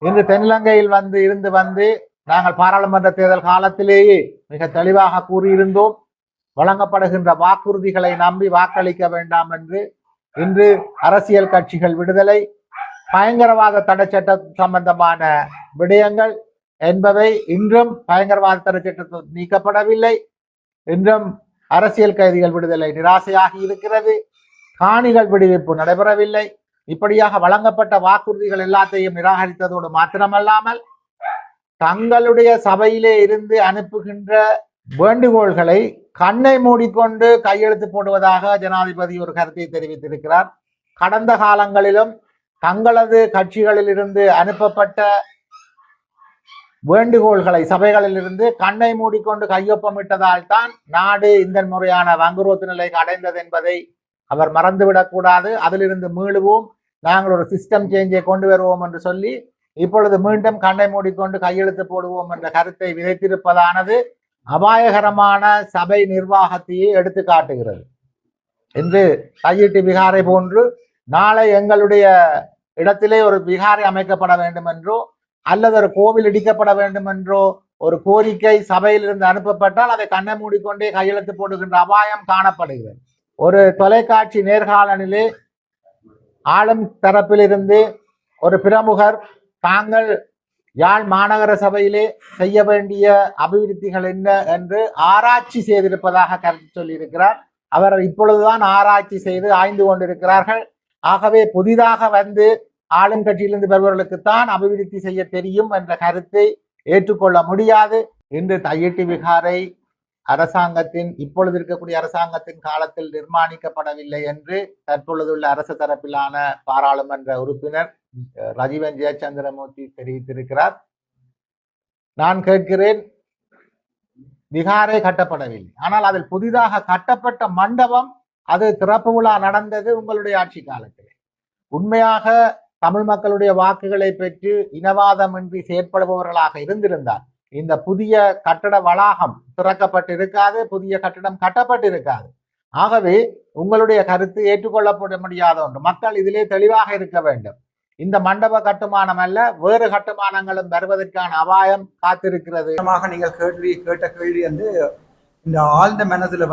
இன்று தென்னிலங்கையில் இருந்து நாங்கள் பாராளுமன்ற தேர்தல் காலத்திலேயே மிக தெளிவாக கூறியிருந்தோம். வழங்கப்படுகின்ற வாக்குறுதிகளை நம்பி வாக்களிக்க வேண்டாம் என்று. இன்று அரசியல் கட்சிகள் விடுதலை, பயங்கரவாத தடை சட்டம் சம்பந்தமான விடயங்கள் என்பவை இன்றும் பயங்கரவாத தடை சட்டத்தில் நீக்கப்படவில்லை. இன்றும் அரசியல் கைதிகள் விடுதலை நிராசையாகி இருக்கிறது. காணிகள் விடுவிப்பு நடைபெறவில்லை. இப்படியாக வழங்கப்பட்ட வாக்குறுதிகள் எல்லாத்தையும் நிராகரித்ததோடு மாத்திரமல்லாமல் தங்களுடைய சபையிலே இருந்து அனுப்புகின்ற வேண்டுகோள்களை கண்ணை மூடிக்கொண்டு கையெழுத்து போடுவதாக ஜனாதிபதி ஒரு கருத்தை தெரிவித்திருக்கிறார். கடந்த காலங்களிலும் தங்களது கட்சிகளில் இருந்து அனுப்பப்பட்ட வேண்டுகோள்களை சபைகளில் இருந்து கண்ணை மூடிக்கொண்டு கையொப்பமிட்டதால் தான் நாடு இந்த முறையான வங்குரோத்து நிலைக்கு அடைந்தது என்பதை அவர் மறந்துவிடக் கூடாது. அதிலிருந்து மீளுவோம், நாங்கள் ஒரு சிஸ்டம் சேஞ்சை கொண்டு வருவோம் என்று சொல்லி இப்பொழுது மீண்டும் கண்ணை மூடிக்கொண்டு கையெழுத்து போடுவோம் என்ற கருத்தை விதைத்திருப்பதானது அபாயகரமான சபை நிர்வாகத்தையே எடுத்து காட்டுகிறது. இன்று கையிட்டு விகாரை போன்று நாளை எங்களுடைய இடத்திலே ஒரு விகாரை அமைக்கப்பட வேண்டும் என்றோ அல்லது ஒரு கோவில் இடிக்கப்பட வேண்டும் என்றோ ஒரு கோரிக்கை சபையிலிருந்து அனுப்பப்பட்டால் அதை கண்ணை மூடிக்கொண்டே கையெழுத்து போடுகின்ற அபாயம் காணப்படுகிறது. ஒரு தொலைக்காட்சி நேர்காணலிலே ஆளும் தரப்பிலிருந்து ஒரு பிரமுகர் தாங்கள் யாழ் மாநகர சபையிலே செய்ய வேண்டிய அபிவிருத்திகள் என்ன என்று ஆராய்ச்சி செய்திருப்பதாக கருத்து சொல்லியிருக்கிறார். அவர் இப்பொழுதுதான் ஆராய்ச்சி செய்து ஆய்ந்து கொண்டிருக்கிறார்கள். ஆகவே புதிதாக ஆளும் கட்சியிலிருந்து வருபவர்களுக்குத்தான் அபிவிருத்தி செய்ய தெரியும் என்ற கருத்தை ஏற்றுக்கொள்ள முடியாது. இன்று தையிட்டி விகாரை அரசாங்கத்தின் இப்பொழுது இருக்கக்கூடிய அரசாங்கத்தின் காலத்தில் நிர்மாணிக்கப்படவில்லை என்று தற்பொழுதுள்ள அரசு தரப்பிலான பாராளுமன்ற உறுப்பினர் ரஜீவன் ஜெயச்சந்திரமூர்த்தி தெரிவித்திருக்கிறார். நான் கேட்கிறேன், விகாரை கட்டப்படவில்லை, ஆனால் அதில் புதிதாக கட்டப்பட்ட மண்டபம் அது திறப்பு விழா நடந்தது உங்களுடைய ஆட்சி காலத்தில். உண்மையாக தமிழ் மக்களுடைய வாக்குகளை பெற்று இனவாதமின்றி செயற்படுபவர்களாக இருந்திருந்தார் இந்த புதிய கட்டட வளாகம் திறக்கப்பட்டிருக்காது, புதிய கட்டடம் கட்டப்பட்டிருக்காது. ஆகவே உங்களுடைய கருத்து ஏற்றுக்கொள்ளப்பட முடியாத ஒன்று. மக்கள் இதிலே தெளிவாக இருக்க வேண்டும். இந்த மண்டப கட்டுமானம் அல்ல, வேறு கட்டுமானங்களும் வருவதற்கான அபாயம் காத்திருக்கிறது. நீங்கள் கேட்ட கேள்வி இந்த ஆழ்ந்த மனதுல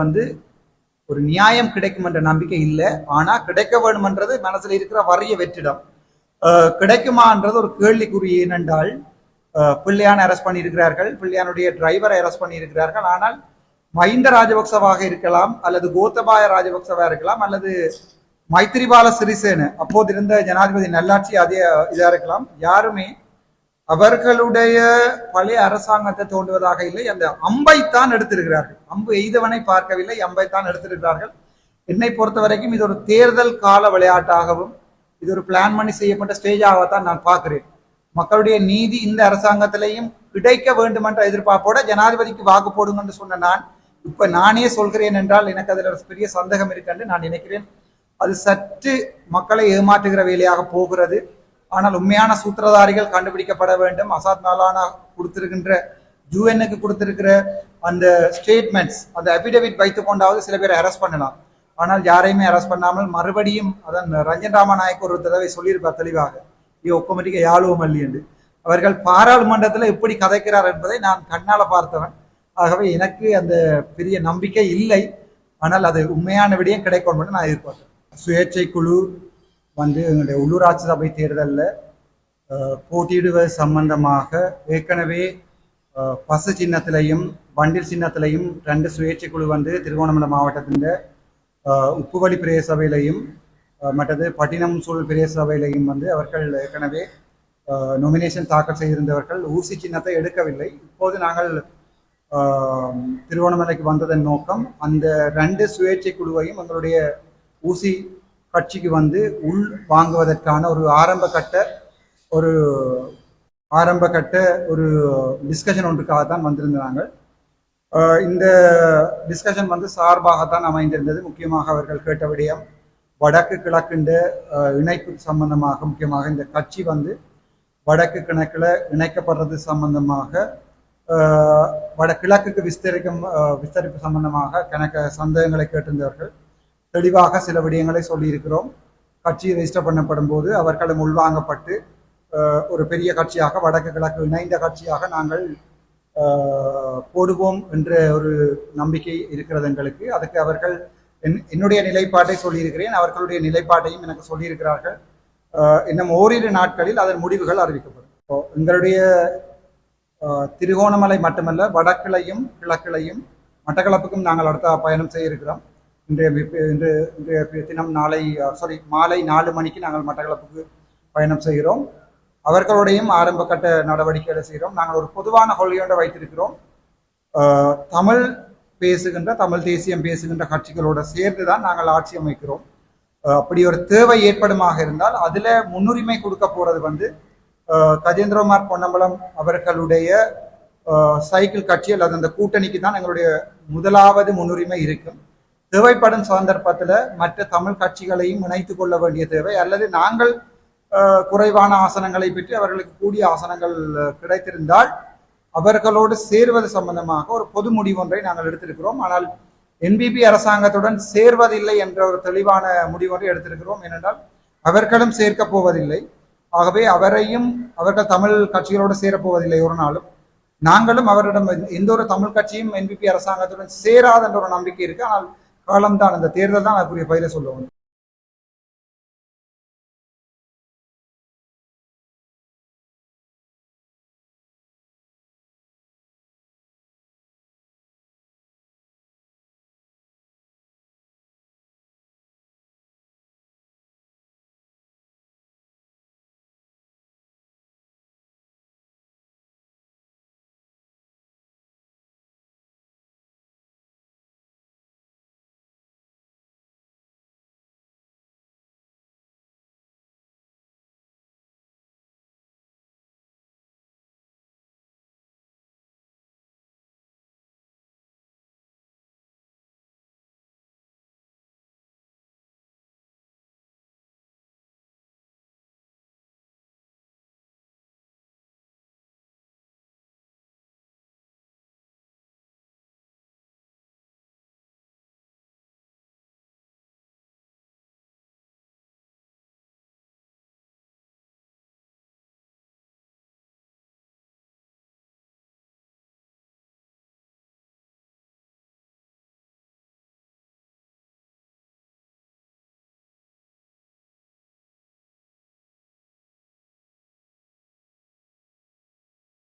ஒரு நியாயம் கிடைக்கும் என்ற நம்பிக்கை இல்லை. ஆனா கிடைக்க வேண்டும்ன்றது மனசுல இருக்கிற வறிய வெற்றிடம். கிடைக்குமான்றது ஒரு கேள்விக்குறி. ஏனென்றால் பிள்ளையான அரெஸ்ட் பண்ணியிருக்கிறார்கள், பிள்ளையானுடைய டிரைவரை அரெஸ்ட் பண்ணியிருக்கிறார்கள். ஆனால் மஹிந்த ராஜபக்சவாக இருக்கலாம், அல்லது கோத்தபாய ராஜபக்சவா இருக்கலாம், அல்லது மைத்திரிபால சிறிசேன அப்போது இருந்த ஜனாதிபதி நல்லாட்சி அதே இதா இருக்கலாம். யாருமே அவர்களுடைய பழைய அரசாங்கத்தை தோண்டுவதாக இல்லை. அந்த அம்பைத்தான் எடுத்திருக்கிறார்கள். அம்பு எய்தவனை பார்க்கவில்லை, அம்பைத்தான் எடுத்திருக்கிறார்கள். என்னை பொறுத்த வரைக்கும் இது ஒரு தேர்தல் கால விளையாட்டாகவும் இது ஒரு பிளான் பண்ணி செய்யப்பட்ட ஸ்டேஜாகத்தான் நான் பார்க்கிறேன். மக்களுடைய நீதி இந்த அரசாங்கத்திலையும் கிடைக்க வேண்டும் என்ற எதிர்பார்ப்போட ஜனாதிபதிக்கு வாக்கு போடுங்கன்னு சொன்ன நான் இப்ப நானே சொல்கிறேன் என்றால் எனக்கு அதில் ஒரு பெரிய சந்தேகம் இருக்குன்னு நான் நினைக்கிறேன். அது சற்று மக்களை ஏமாற்றுகிற வேலையாக போகிறது. ஆனால் உண்மையான சூத்திரதாரிகள் கண்டுபிடிக்கப்பட வேண்டும். அசாத் மௌலானா கொடுத்திருக்கின்ற யூஎன்னுக்கு கொடுத்திருக்கிற அந்த ஸ்டேட்மெண்ட்ஸ், அந்த அபிடவிட் வைத்து கொண்டாவது சில பேரை அரெஸ்ட் பண்ணலாம். ஆனால் யாரையுமே அரெஸ்ட் பண்ணாமல் மறுபடியும் அதன் ரஞ்சன் ராமநாயக் ஒரு தடவை சொல்லியிருப்பார் தெளிவாக, ஒக்கமட்டிக்க யாழுவோம் அல்லி என்று. அவர்கள் பாராளுமன்றத்தில் எப்படி கதைக்கிறார் என்பதை நான் கண்ணால பார்த்தவன். ஆகவே எனக்கு அந்த பெரிய நம்பிக்கை இல்லை. ஆனால் அது உண்மையான விடயம் கிடைக்கும் என்று நான் எதிர்பார்த்தேன். சுயேட்சை குழு எங்களுடைய உள்ளூராட்சி சபை தேர்தலில் போட்டியிடுவது சம்பந்தமாக ஏற்கனவே பசு சின்னத்திலையும் வண்டில் சின்னத்திலையும் 2 சுயேட்சை குழு திருகோணமலை மாவட்டத்தின் உப்புவழி பிரதேச சபையிலையும் மற்றது பட்டினம் சூழல் பிரதேச சபையிலையும் அவர்கள் ஏற்கனவே நொமினேஷன் தாக்கல் செய்திருந்தவர்கள் ஊசி சின்னத்தை எடுக்கவில்லை. இப்போது நாங்கள் திருவோணமலைக்கு வந்ததன் நோக்கம் அந்த 2 சுயேட்சை குழுவையும் எங்களுடைய ஊசி கட்சிக்கு உள் வாங்குவதற்கான ஒரு ஆரம்ப கட்ட ஒரு டிஸ்கஷன் ஒன்றுக்காகத்தான் வந்திருந்தாங்க. இந்த டிஸ்கஷன் சார்பாகத்தான் அமைந்திருந்தது. முக்கியமாக அவர்கள் கேட்ட விடயம் வடக்கு கிழக்குண்ட இணைப்பு சம்பந்தமாக, முக்கியமாக இந்த கட்சி வடக்கு கிழக்கில் இணைக்கப்படுறது சம்பந்தமாக, கிழக்குக்கு விஸ்தரிப்பு சம்பந்தமாக கணக்க சந்தேகங்களை கேட்டிருந்தவர்கள். தெளிவாக சில விடயங்களை சொல்லியிருக்கிறோம். கட்சி ரெஜிஸ்டர் பண்ணப்படும் போது அவர்களும் உள்வாங்கப்பட்டு ஒரு பெரிய கட்சியாக வடக்கு கிழக்கு இணைந்த கட்சியாக நாங்கள் போடுவோம் என்ற ஒரு நம்பிக்கை இருக்கிறது எங்களுக்கு. அதுக்கு அவர்கள் என்னுடைய நிலைப்பாட்டை சொல்லியிருக்கிறேன், அவர்களுடைய நிலைப்பாட்டையும் எனக்கு சொல்லியிருக்கிறார்கள். இன்னும் ஓரிரு நாட்களில் அதன் முடிவுகள் அறிவிக்கப்படும். எங்களுடைய திருகோணமலை மட்டுமல்ல, வடக்கிளையும் கிழக்கிளையும் மட்டக்களப்புக்கும் நாங்கள் அடுத்த பயணம் செய்ய இருக்கிறோம். இன்றைய தினம் மாலை 4 மணிக்கு நாங்கள் மட்டக்களப்புக்கு பயணம் செய்கிறோம். அவர்களுடையும் ஆரம்ப கட்ட நடவடிக்கைகளை செய்கிறோம். நாங்கள் ஒரு பொதுவான கொள்கையோடு வைத்திருக்கிறோம். தமிழ் பேசுகின்ற, தமிழ் தேசியம் பேசுகின்ற கட்சிகளோடு சேர்ந்து தான் நாங்கள் ஆட்சி அமைக்கிறோம். அப்படி ஒரு தேவை ஏற்படுமாக இருந்தால் அதில் முன்னுரிமை கொடுக்க போறது வந்து கஜேந்திரகுமார் பொன்னம்பலம் அவர்களுடைய சைக்கிள் கட்சி அல்லது அந்த கூட்டணிக்கு தான் எங்களுடைய முதலாவது முன்னுரிமை இருக்கும். தேவைப்படும் சந்தர்ப்பத்தில் மற்ற தமிழ் கட்சிகளையும் இணைத்து கொள்ள வேண்டிய தேவை, அல்லது நாங்கள் குறைவான ஆசனங்களை பெற்று அவர்களுக்கு கூடிய ஆசனங்கள் கிடைத்திருந்தால் அவர்களோடு சேர்வது சம்பந்தமாக ஒரு பொது முடிவு ஒன்றை நாங்கள் எடுத்திருக்கிறோம். ஆனால் என்பிபி அரசாங்கத்துடன் சேர்வதில்லை என்ற ஒரு தெளிவான முடிவு ஒன்றை எடுத்திருக்கிறோம். ஏனென்றால் அவர்களும் சேர்க்க போவதில்லை. ஆகவே அவர்கள் தமிழ் கட்சிகளோடு சேரப்போவதில்லை ஒரு நாளும். நாங்களும் அவரிடம் எந்த ஒரு தமிழ் கட்சியும் என்பிபி அரசாங்கத்துடன் சேராத என்ற ஒரு நம்பிக்கை இருக்கு. ஆனால் காலம்தான், அந்த தேர்தல் தான் அதுக்குரிய பயில சொல்லுவோம்.